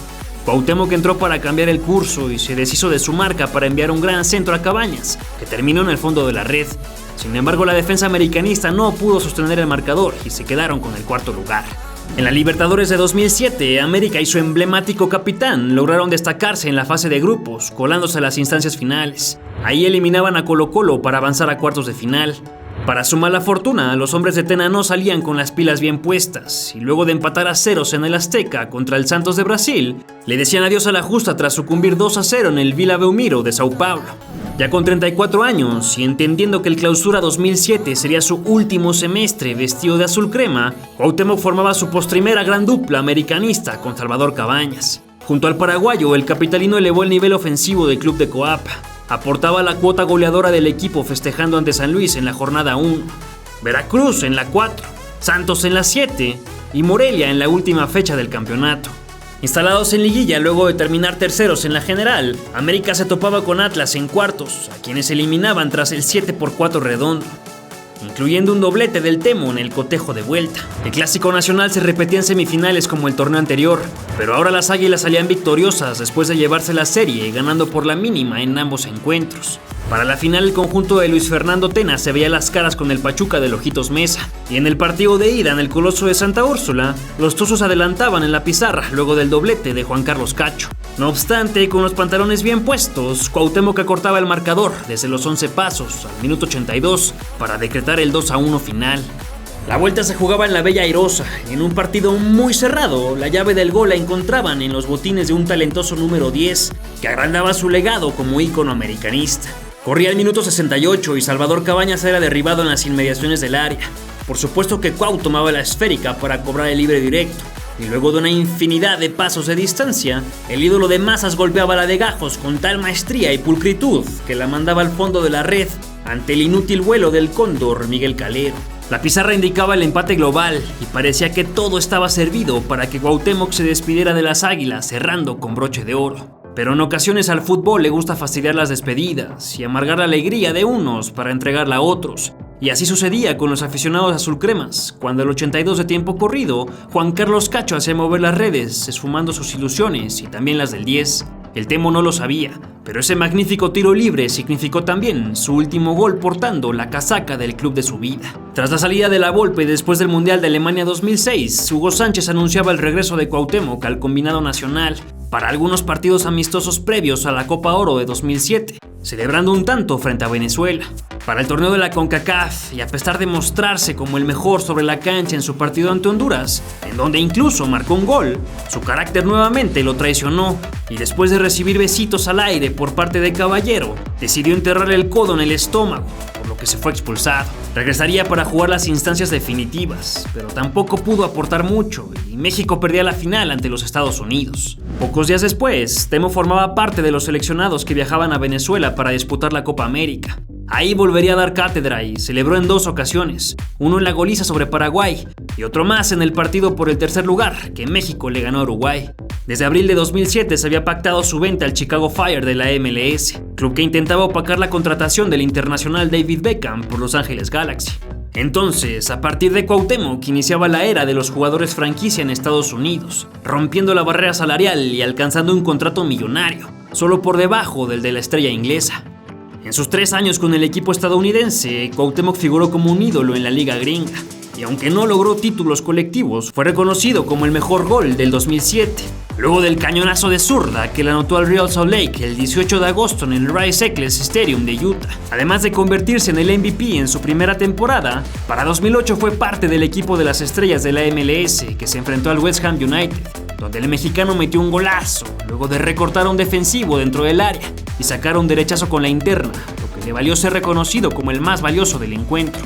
Cuauhtémoc entró para cambiar el curso y se deshizo de su marca para enviar un gran centro a Cabañas, que terminó en el fondo de la red. Sin embargo, la defensa americanista no pudo sostener el marcador y se quedaron con el 4º lugar. En la Libertadores de 2007, América y su emblemático capitán lograron destacarse en la fase de grupos, colándose a las instancias finales. Ahí eliminaban a Colo-Colo para avanzar a cuartos de final. Para su mala fortuna, los hombres de Tena no salían con las pilas bien puestas y luego de empatar a ceros en el Azteca contra el Santos de Brasil, le decían adiós a la justa tras sucumbir 2-0 en el Vila Belmiro de Sao Paulo. Ya con 34 años y entendiendo que el Clausura 2007 sería su último semestre vestido de azul crema, Cuauhtémoc formaba su postrimera gran dupla americanista con Salvador Cabañas. Junto al paraguayo, el capitalino elevó el nivel ofensivo del club de Coapa. Aportaba la cuota goleadora del equipo festejando ante San Luis en la jornada 1, Veracruz en la 4, Santos en la 7 y Morelia en la última fecha del campeonato. Instalados en liguilla luego de terminar terceros en la general, América se topaba con Atlas en cuartos, a quienes eliminaban tras el 7-4 redondo. incluyendo un doblete del Temo en el cotejo de vuelta. El clásico nacional se repetía en semifinales como el torneo anterior, pero ahora las Águilas salían victoriosas después de llevarse la serie, ganando por la mínima en ambos encuentros. Para la final, el conjunto de Luis Fernando Tena se veía las caras con el Pachuca de Ojitos Meza, y en el partido de ida en el Coloso de Santa Úrsula, los Tuzos adelantaban en la pizarra luego del doblete de Juan Carlos Cacho. No obstante, con los pantalones bien puestos, Cuauhtémoc acortaba el marcador desde los 11 pasos al minuto 82 para decretar el 2-1 final. La vuelta se jugaba en la Bella Airosa y en un partido muy cerrado, la llave del gol la encontraban en los botines de un talentoso número 10 que agrandaba su legado como ícono americanista. Corría el minuto 68 y Salvador Cabañas era derribado en las inmediaciones del área. Por supuesto que Cuau tomaba la esférica para cobrar el libre directo, y luego de una infinidad de pasos de distancia, el ídolo de masas golpeaba la de Gajos con tal maestría y pulcritud que la mandaba al fondo de la red ante el inútil vuelo del cóndor Miguel Calero. La pizarra indicaba el empate global y parecía que todo estaba servido para que Cuauhtémoc se despidiera de las Águilas cerrando con broche de oro. Pero en ocasiones al fútbol le gusta fastidiar las despedidas y amargar la alegría de unos para entregarla a otros. Y así sucedía con los aficionados azulcremas, cuando al 82 de tiempo corrido, Juan Carlos Cacho hacía mover las redes, esfumando sus ilusiones y también las del 10. El Temo no lo sabía, pero ese magnífico tiro libre significó también su último gol portando la casaca del club de su vida. Tras la salida de la Volpe después del Mundial de Alemania 2006, Hugo Sánchez anunciaba el regreso de Cuauhtémoc al combinado nacional para algunos partidos amistosos previos a la Copa Oro de 2007, celebrando un tanto frente a Venezuela. Para el torneo de la CONCACAF, y a pesar de mostrarse como el mejor sobre la cancha en su partido ante Honduras, en donde incluso marcó un gol, su carácter nuevamente lo traicionó y después de recibir besitos al aire por parte de Caballero, decidió enterrarle el codo en el estómago, por lo que se fue expulsado. Regresaría para jugar las instancias definitivas, pero tampoco pudo aportar mucho y México perdía la final ante los Estados Unidos. Pocos días después, Temo formaba parte de los seleccionados que viajaban a Venezuela para disputar la Copa América. Ahí volvería a dar cátedra y celebró en 2 ocasiones, uno en la goliza sobre Paraguay y otro más en el partido por el tercer lugar que México le ganó a Uruguay. Desde abril de 2007 se había pactado su venta al Chicago Fire de la MLS, club que intentaba opacar la contratación del internacional David Beckham por Los Ángeles Galaxy. Entonces, a partir de Cuauhtémoc iniciaba la era de los jugadores franquicia en Estados Unidos, rompiendo la barrera salarial y alcanzando un contrato millonario, solo por debajo del de la estrella inglesa. En sus 3 años con el equipo estadounidense, Cuauhtémoc figuró como un ídolo en la liga gringa, y aunque no logró títulos colectivos, fue reconocido como el mejor gol del 2007, luego del cañonazo de zurda que le anotó al Real Salt Lake el 18 de agosto en el Rice Eccles Stadium de Utah. Además de convertirse en el MVP en su primera temporada, para 2008 fue parte del equipo de las estrellas de la MLS que se enfrentó al West Ham United, donde el mexicano metió un golazo, luego de recortar a un defensivo dentro del área y sacar un derechazo con la interna, lo que le valió ser reconocido como el más valioso del encuentro.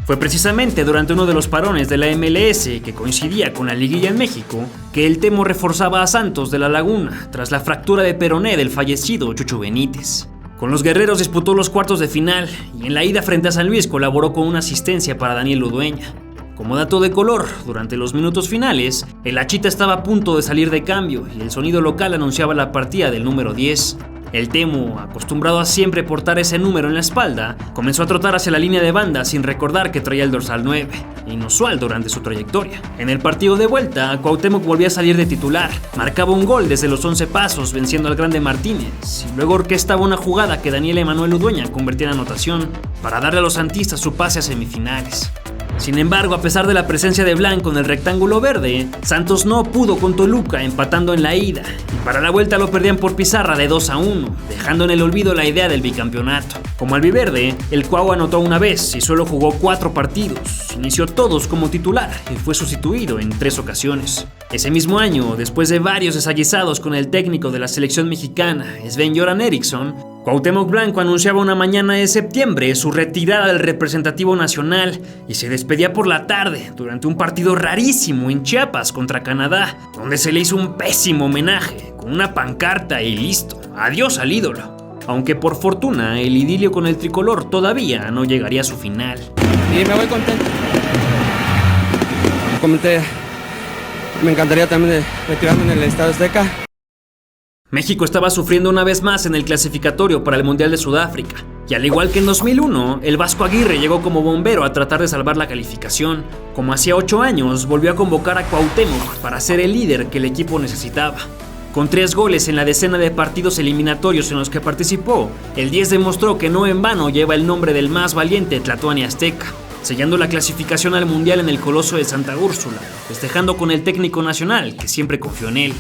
Fue precisamente durante uno de los parones de la MLS, que coincidía con la liguilla en México, que el Temo reforzaba a Santos de la Laguna tras la fractura de peroné del fallecido Chucho Benítez. Con los guerreros disputó los cuartos de final y en la ida frente a San Luis colaboró con una asistencia para Daniel Udueña. Como dato de color, durante los minutos finales, el Achita estaba a punto de salir de cambio y el sonido local anunciaba la partida del número 10. El Temo, acostumbrado a siempre portar ese número en la espalda, comenzó a trotar hacia la línea de banda sin recordar que traía el dorsal 9, inusual durante su trayectoria. En el partido de vuelta, Cuauhtémoc volvía a salir de titular, marcaba un gol desde los 11 pasos venciendo al Grande Martínez, y luego orquestaba una jugada que Daniel Emanuel Udueña convertía en anotación para darle a los santistas su pase a semifinales. Sin embargo, a pesar de la presencia de Blanco en el rectángulo verde, Santos no pudo con Toluca empatando en la ida, y para la vuelta lo perdían por pizarra de 2-1, dejando en el olvido la idea del bicampeonato. Como albiverde, el Cuau anotó una vez y solo jugó 4 partidos, inició todos como titular y fue sustituido en 3 ocasiones. Ese mismo año, después de varios desaguisados con el técnico de la selección mexicana, Sven-Göran Eriksson, Cuauhtémoc Blanco anunciaba una mañana de septiembre su retirada del representativo nacional y se despedía por la tarde durante un partido rarísimo en Chiapas contra Canadá, donde se le hizo un pésimo homenaje con una pancarta y listo, adiós al ídolo. Aunque por fortuna el idilio con el tricolor todavía no llegaría a su final. Y me voy contento. Comenté, me encantaría también retirarme en el Estadio Azteca. México estaba sufriendo una vez más en el clasificatorio para el Mundial de Sudáfrica, Y al igual que en 2001, el Vasco Aguirre llegó como bombero a tratar de salvar la calificación. Como hacía 8 años, volvió a convocar a Cuauhtémoc para ser el líder que el equipo necesitaba. Con 3 goles en la decena de partidos eliminatorios en los que participó, el 10 demostró que no en vano lleva el nombre del más valiente Tlatoani Azteca, sellando la clasificación al Mundial en el Coloso de Santa Úrsula, festejando con el técnico nacional que siempre confió en él.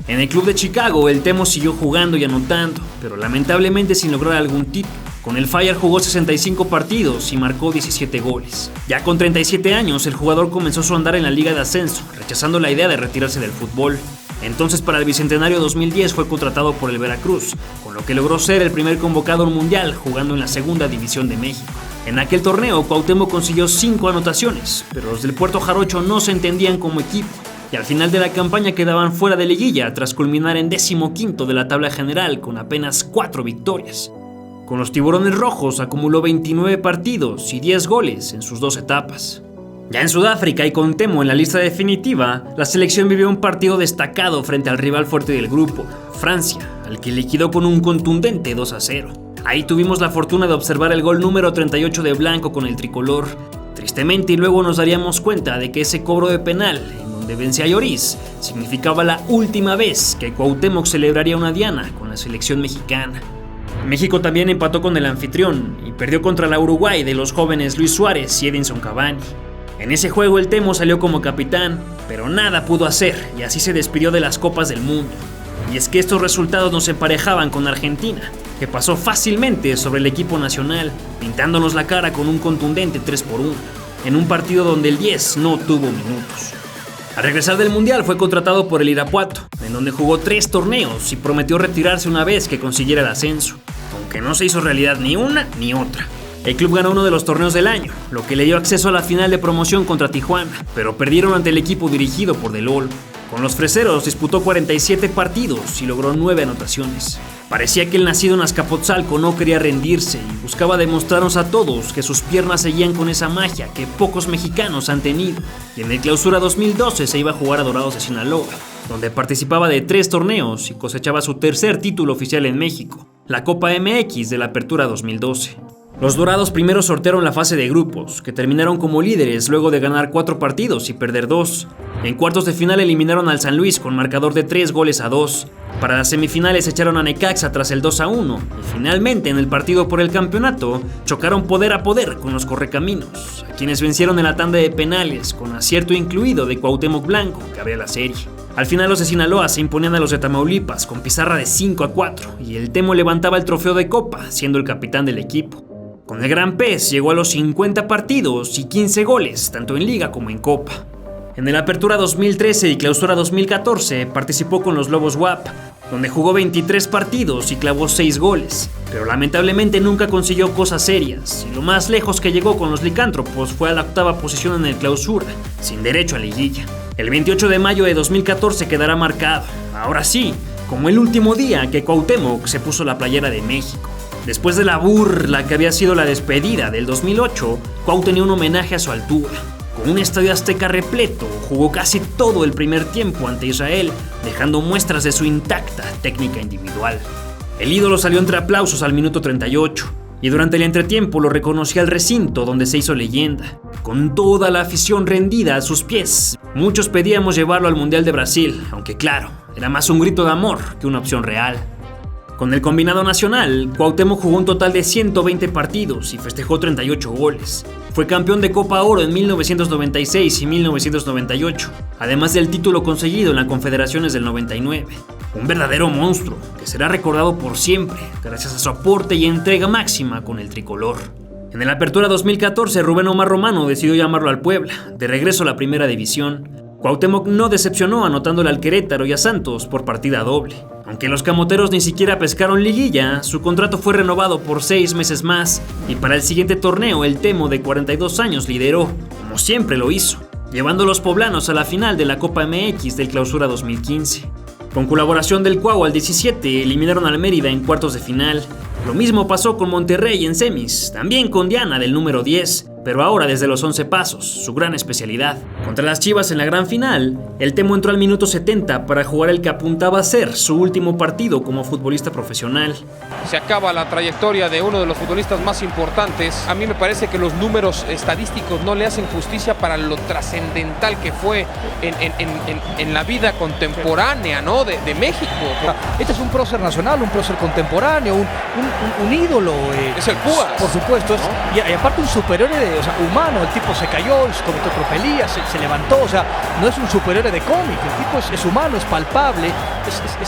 En el club de Chicago, el Temo siguió jugando y anotando, pero lamentablemente sin lograr algún título. Con el Fire jugó 65 partidos y marcó 17 goles. Ya con 37 años, el jugador comenzó su andar en la Liga de Ascenso, rechazando la idea de retirarse del fútbol. Entonces, para el Bicentenario 2010 fue contratado por el Veracruz, con lo que logró ser el primer convocado al Mundial jugando en la Segunda División de México. En aquel torneo, Cuauhtémoc consiguió 5 anotaciones, pero los del Puerto Jarocho no se entendían como equipo, y al final de la campaña quedaban fuera de liguilla tras culminar en 15º de la tabla general con apenas 4 victorias. Con los Tiburones Rojos acumuló 29 partidos y 10 goles en sus 2 etapas. Ya en Sudáfrica y con Temo en la lista definitiva, la selección vivió un partido destacado frente al rival fuerte del grupo, Francia, al que liquidó con un contundente 2-0. Ahí tuvimos la fortuna de observar el gol número 38 de Blanco con el tricolor. Tristemente, y luego nos daríamos cuenta de que ese cobro de penal, en donde vence a Lloris, significaba la última vez que Cuauhtémoc celebraría una diana con la selección mexicana. México también empató con el anfitrión y perdió contra la Uruguay de los jóvenes Luis Suárez y Edinson Cavani. En ese juego el Temo salió como capitán, pero nada pudo hacer y así se despidió de las Copas del Mundo. Y es que estos resultados nos emparejaban con Argentina, que pasó fácilmente sobre el equipo nacional, pintándonos la cara con un contundente 3-1, en un partido donde el 10 no tuvo minutos. Al regresar del Mundial fue contratado por el Irapuato, en donde jugó 3 torneos y prometió retirarse una vez que consiguiera el ascenso, aunque no se hizo realidad ni una ni otra. El club ganó uno de los torneos del año, lo que le dio acceso a la final de promoción contra Tijuana, pero perdieron ante el equipo dirigido por Del Olo. Con los freseros disputó 47 partidos y logró 9 anotaciones. Parecía que el nacido en Azcapotzalco no quería rendirse y buscaba demostrarnos a todos que sus piernas seguían con esa magia que pocos mexicanos han tenido. Y en el Clausura 2012 se iba a jugar a Dorados de Sinaloa, donde participaba de 3 torneos y cosechaba su tercer título oficial en México, la Copa MX de la Apertura 2012. Los Dorados primero sortearon la fase de grupos, que terminaron como líderes luego de ganar 4 partidos y perder 2. En cuartos de final eliminaron al San Luis con marcador de 3-2. Para las semifinales echaron a Necaxa tras el 2-1 y finalmente en el partido por el campeonato chocaron poder a poder con los Correcaminos, a quienes vencieron en la tanda de penales con acierto incluido de Cuauhtémoc Blanco, que abría la serie. Al final los de Sinaloa se imponían a los de Tamaulipas con pizarra de 5-4 y el Temo levantaba el trofeo de Copa siendo el capitán del equipo. Con el Gran Pez llegó a los 50 partidos y 15 goles, tanto en Liga como en Copa. En el Apertura 2013 y Clausura 2014 participó con los Lobos WAP, donde jugó 23 partidos y clavó 6 goles, pero lamentablemente nunca consiguió cosas serias, y lo más lejos que llegó con los Licántropos fue a la 8ª posición en el Clausura, sin derecho a liguilla. El 28 de mayo de 2014 quedará marcado, ahora sí, como el último día que Cuauhtémoc se puso la playera de México. Después de la burla que había sido la despedida del 2008, Cuau tenía un homenaje a su altura. Con un estadio azteca repleto, jugó casi todo el primer tiempo ante Israel, dejando muestras de su intacta técnica individual. El ídolo salió entre aplausos al minuto 38, y durante el entretiempo lo reconocía el recinto donde se hizo leyenda, con toda la afición rendida a sus pies. Muchos pedíamos llevarlo al Mundial de Brasil, aunque claro, era más un grito de amor que una opción real. Con el combinado nacional, Cuauhtémoc jugó un total de 120 partidos y festejó 38 goles. Fue campeón de Copa Oro en 1996 y 1998, además del título conseguido en las Confederaciones del 99. Un verdadero monstruo que será recordado por siempre, gracias a su aporte y entrega máxima con el tricolor. En el Apertura 2014, Rubén Omar Romano decidió llamarlo al Puebla, de regreso a la Primera División. Cuauhtémoc no decepcionó anotándole al Querétaro y a Santos por partida doble. Aunque los camoteros ni siquiera pescaron liguilla, su contrato fue renovado por 6 meses más y para el siguiente torneo el Temo de 42 años lideró, como siempre lo hizo, llevando a los poblanos a la final de la Copa MX del Clausura 2015. Con colaboración del Cuau al 17 eliminaron al Mérida en cuartos de final. Lo mismo pasó con Monterrey en semis, también con Diana del número 10, pero ahora desde los 11 pasos, su gran especialidad. Contra las Chivas en la gran final, el Temo entró al minuto 70 para jugar el que apuntaba a ser su último partido como futbolista profesional. Se acaba la trayectoria de uno de los futbolistas más importantes. A mí me parece que los números estadísticos no le hacen justicia para lo trascendental que fue en la vida contemporánea, ¿no? de México. Este es un prócer nacional, un prócer contemporáneo, un ídolo. Es el Púas. Por supuesto, ¿no? y aparte un superhéroe humano. El tipo se cayó, cometió tropelías, se levantó, o sea, no es un superhéroe de cómic, el tipo es humano, es palpable,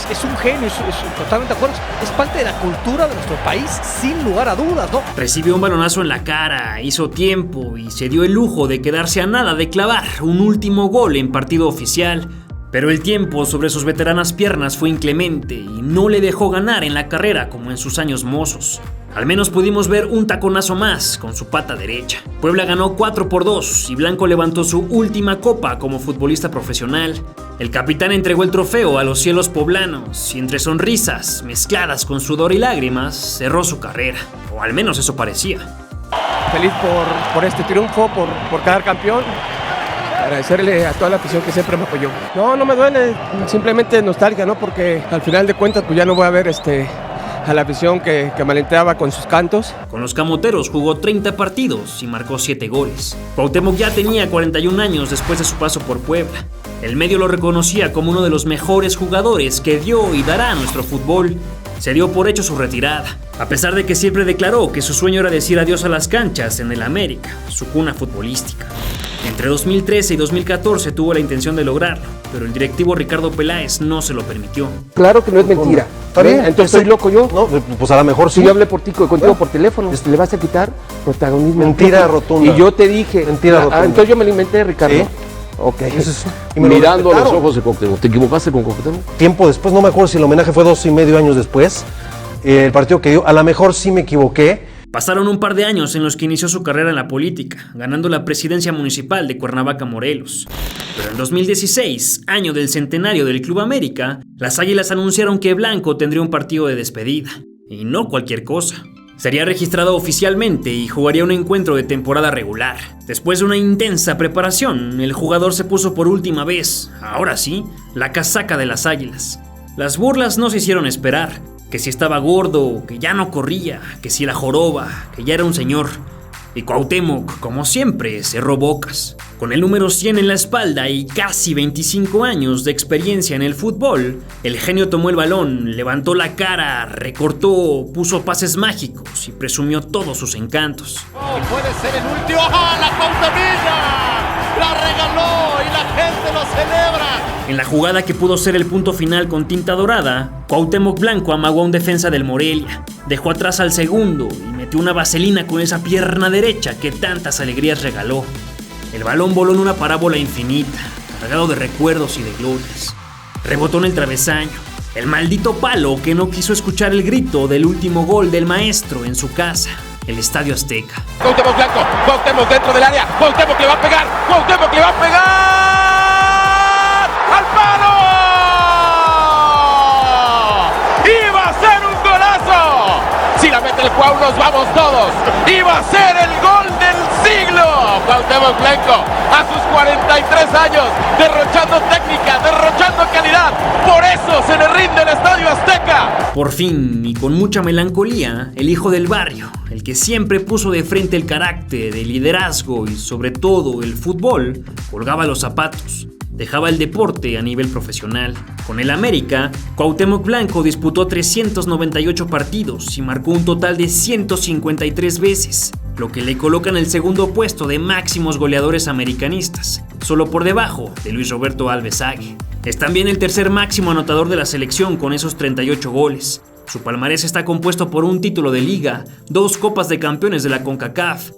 es un genio, es totalmente de acuerdo, es parte de la cultura de nuestro país, sin lugar a dudas, ¿no? Recibió un balonazo en la cara, hizo tiempo y se dio el lujo de quedarse a nada de clavar un último gol en partido oficial. Pero el tiempo sobre sus veteranas piernas fue inclemente y no le dejó ganar en la carrera como en sus años mozos. Al menos pudimos ver un taconazo más con su pata derecha. Puebla ganó 4-2 y Blanco levantó su última copa como futbolista profesional. El capitán entregó el trofeo a los cielos poblanos y entre sonrisas mezcladas con sudor y lágrimas cerró su carrera, o al menos eso parecía. Feliz por este triunfo, por quedar campeón. Agradecerle a toda la afición que siempre me apoyó. No me duele, simplemente nostalgia, ¿no? Porque al final de cuentas pues ya no voy a ver a la afición que me alentaba con sus cantos. Con los camoteros jugó 30 partidos y marcó 7 goles. Cuauhtémoc ya tenía 41 años después de su paso por Puebla. El medio lo reconocía como uno de los mejores jugadores que dio y dará a nuestro fútbol. Se dio por hecho su retirada, a pesar de que siempre declaró que su sueño era decir adiós a las canchas en el América, su cuna futbolística. Entre 2013 y 2014 tuvo la intención de lograrlo, pero el directivo Ricardo Peláez no se lo permitió. Claro que no es mentira. ¿Está bien? Entonces estoy loco yo. No, pues a lo mejor sí. Si yo hablé contigo por teléfono, le vas a quitar protagonismo. Mentira rotunda. Y yo te dije. Mentira rotunda. Entonces yo me lo inventé, Ricardo. ¿Sí? Ok. Y me mirando lo los ojos de Cuauhtémoc. ¿Te equivocaste con Cuauhtémoc? Tiempo después, no me acuerdo si el homenaje fue 2,5 años después. El partido que dio, a lo mejor sí me equivoqué. Pasaron un par de años en los que inició su carrera en la política, ganando la presidencia municipal de Cuernavaca, Morelos. Pero en 2016, año del centenario del Club América, las Águilas anunciaron que Blanco tendría un partido de despedida. Y no cualquier cosa. Sería registrado oficialmente y jugaría un encuentro de temporada regular. Después de una intensa preparación, el jugador se puso por última vez, ahora sí, la casaca de las Águilas. Las burlas no se hicieron esperar. Que si estaba gordo, que ya no corría, que si la joroba, que ya era un señor. Y Cuauhtémoc, como siempre, cerró bocas. Con el número 100 en la espalda y casi 25 años de experiencia en el fútbol, el genio tomó el balón, levantó la cara, recortó, puso pases mágicos y presumió todos sus encantos. Puede ser el último. ¡Ah, la Cuauhtemilla! ¡La regaló y la gente lo celebra! En la jugada que pudo ser el punto final con tinta dorada, Cuauhtémoc Blanco amagó a un defensa del Morelia, dejó atrás al segundo y metió una vaselina con esa pierna derecha que tantas alegrías regaló. El balón voló en una parábola infinita, cargado de recuerdos y de glorias. Rebotó en el travesaño, el maldito palo que no quiso escuchar el grito del último gol del maestro en su casa, el Estadio Azteca. Cuauhtémoc Blanco, Cuauhtémoc dentro del área, Cuauhtémoc le va a pegar, Cuauhtémoc le va a pegar. ¡Al palo! ¡Iba a ser un golazo! Si la mete el Cuau, nos vamos todos. ¡Iba a ser el gol del siglo! Cuauhtémoc Blanco, a sus 43 años, derrochando técnica, derrochando calidad. Por eso se le rinde el Estadio Azteca. Por fin, y con mucha melancolía, el hijo del barrio, el que siempre puso de frente el carácter, el liderazgo y sobre todo el fútbol, colgaba los zapatos. Dejaba el deporte a nivel profesional. Con el América, Cuauhtémoc Blanco disputó 398 partidos y marcó un total de 153 veces, lo que le coloca en el segundo puesto de máximos goleadores americanistas, solo por debajo de Luis Roberto Alves Sague. Es también el tercer máximo anotador de la selección con esos 38 goles. Su palmarés está compuesto por un título de liga, 2 copas de campeones de la CONCACAF,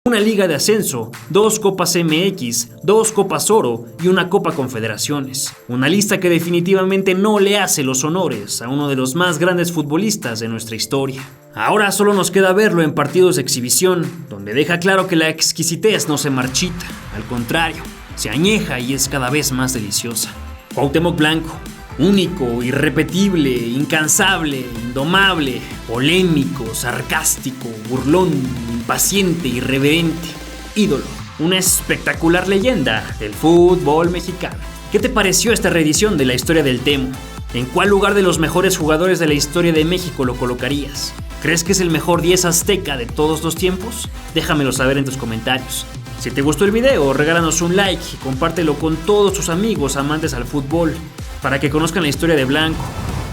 una liga de ascenso, 2 copas MX, 2 copas oro y una copa confederaciones. Una lista que definitivamente no le hace los honores a uno de los más grandes futbolistas de nuestra historia. Ahora solo nos queda verlo en partidos de exhibición, donde deja claro que la exquisitez no se marchita, al contrario, se añeja y es cada vez más deliciosa. Cuauhtémoc Blanco, Único, irrepetible, incansable, indomable, polémico, sarcástico, burlón, impaciente, irreverente, ídolo. Una espectacular leyenda del fútbol mexicano. ¿Qué te pareció esta reedición de la historia del Temo? ¿En cuál lugar de los mejores jugadores de la historia de México lo colocarías? ¿Crees que es el mejor 10 azteca de todos los tiempos? Déjamelo saber en tus comentarios. Si te gustó el video, regálanos un like y compártelo con todos tus amigos amantes al fútbol para que conozcan la historia de Blanco.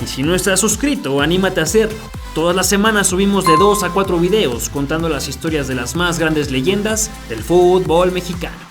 Y si no estás suscrito, anímate a hacerlo. Todas las semanas subimos de 2 a 4 videos contando las historias de las más grandes leyendas del fútbol mexicano.